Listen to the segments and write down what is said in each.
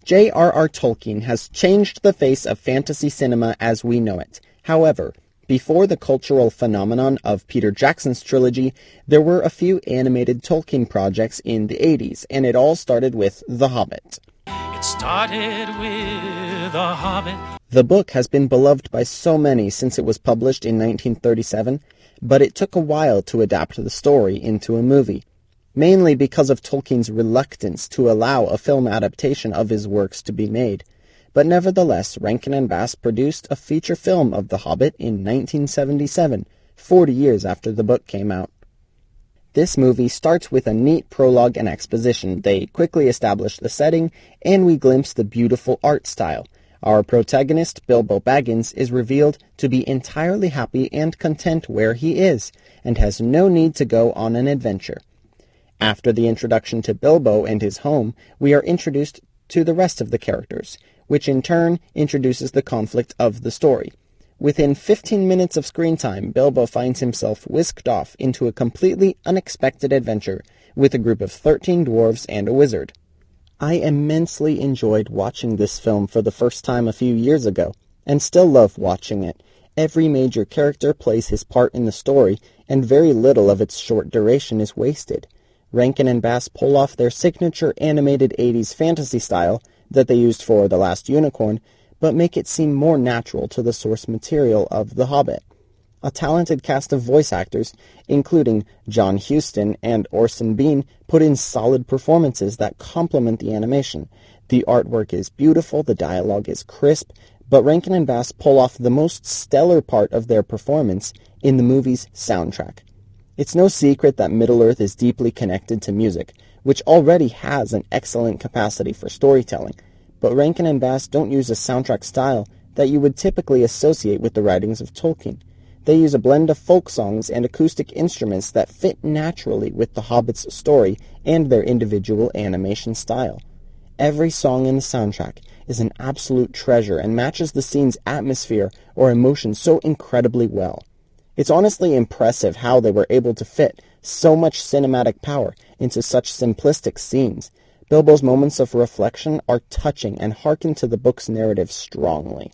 J.R.R. Tolkien has changed the face of fantasy cinema as we know it. However, before the cultural phenomenon of Peter Jackson's trilogy, there were a few animated Tolkien projects in the 80s, and it all started with The Hobbit. It started with The Hobbit. The book has been beloved by so many since it was published in 1937, but it took a while to adapt the story into a movie, mainly because of Tolkien's reluctance to allow a film adaptation of his works to be made. But nevertheless, Rankin and Bass produced a feature film of The Hobbit in 1977, 40 years after the book came out. This movie starts with a neat prologue and exposition. They quickly establish the setting, and we glimpse the beautiful art style. Our protagonist, Bilbo Baggins, is revealed to be entirely happy and content where he is, and has no need to go on an adventure. After the introduction to Bilbo and his home, we are introduced to the rest of the characters, which in turn introduces the conflict of the story. Within 15 minutes of screen time, Bilbo finds himself whisked off into a completely unexpected adventure with a group of 13 dwarves and a wizard. I immensely enjoyed watching this film for the first time a few years ago, and still love watching it. Every major character plays his part in the story, and very little of its short duration is wasted. Rankin and Bass pull off their signature animated 80s fantasy style that they used for The Last Unicorn, but make it seem more natural to the source material of The Hobbit. A talented cast of voice actors, including John Huston and Orson Bean, put in solid performances that complement the animation. The artwork is beautiful, the dialogue is crisp, but Rankin and Bass pull off the most stellar part of their performance in the movie's soundtrack. It's no secret that Middle-earth is deeply connected to music, which already has an excellent capacity for storytelling, but Rankin and Bass don't use a soundtrack style that you would typically associate with the writings of Tolkien. They use a blend of folk songs and acoustic instruments that fit naturally with the Hobbit's story and their individual animation style. Every song in the soundtrack is an absolute treasure and matches the scene's atmosphere or emotion so incredibly well. It's honestly impressive how they were able to fit so much cinematic power into such simplistic scenes. Bilbo's moments of reflection are touching and hearken to the book's narrative strongly.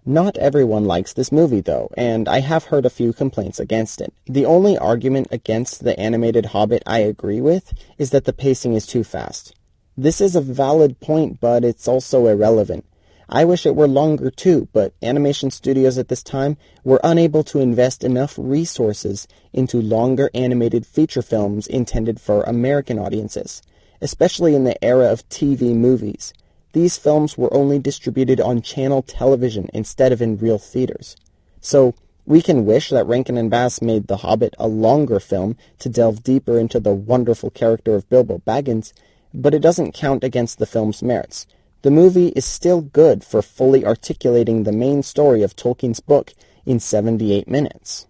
Not everyone likes this movie, though, and I have heard a few complaints against it. The only argument against the animated Hobbit I agree with is that the pacing is too fast. This is a valid point, but it's also irrelevant. I wish it were longer too, but animation studios at this time were unable to invest enough resources into longer animated feature films intended for American audiences, especially in the era of TV movies. These films were only distributed on channel television instead of in real theaters. So, we can wish that Rankin and Bass made The Hobbit a longer film to delve deeper into the wonderful character of Bilbo Baggins, but it doesn't count against the film's merits. The movie is still good for fully articulating the main story of Tolkien's book in 78 minutes.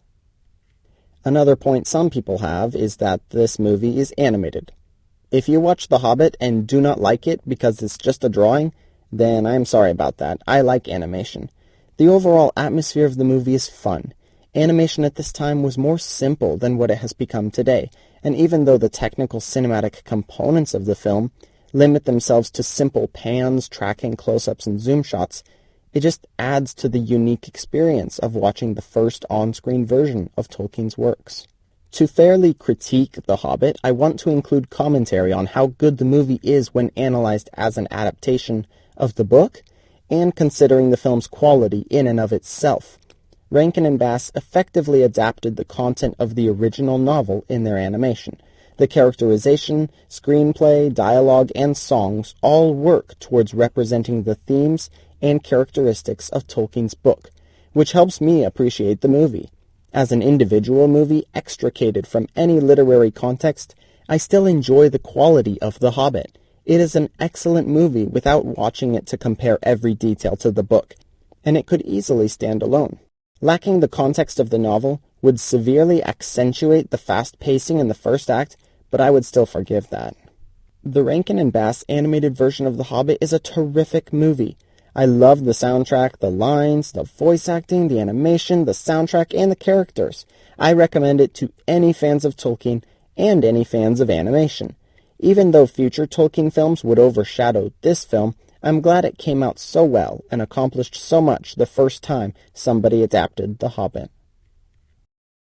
Another point some people have is that this movie is animated. If you watch The Hobbit and do not like it because it's just a drawing, then I'm sorry about that. I like animation. The overall atmosphere of the movie is fun. Animation at this time was more simple than what it has become today, and even though the technical cinematic components of the film limit themselves to simple pans, tracking, close-ups, and zoom shots, it just adds to the unique experience of watching the first on-screen version of Tolkien's works. To fairly critique The Hobbit, I want to include commentary on how good the movie is when analyzed as an adaptation of the book, and considering the film's quality in and of itself. Rankin and Bass effectively adapted the content of the original novel in their animation. The characterization, screenplay, dialogue, and songs all work towards representing the themes and characteristics of Tolkien's book, which helps me appreciate the movie. As an individual movie extricated from any literary context, I still enjoy the quality of The Hobbit. It is an excellent movie without watching it to compare every detail to the book, and it could easily stand alone. Lacking the context of the novel would severely accentuate the fast pacing in the first act, but I would still forgive that. The Rankin and Bass animated version of The Hobbit is a terrific movie. I love the soundtrack, the lines, the voice acting, the animation, the soundtrack, and the characters. I recommend it to any fans of Tolkien and any fans of animation. Even though future Tolkien films would overshadow this film, I'm glad it came out so well and accomplished so much the first time somebody adapted The Hobbit.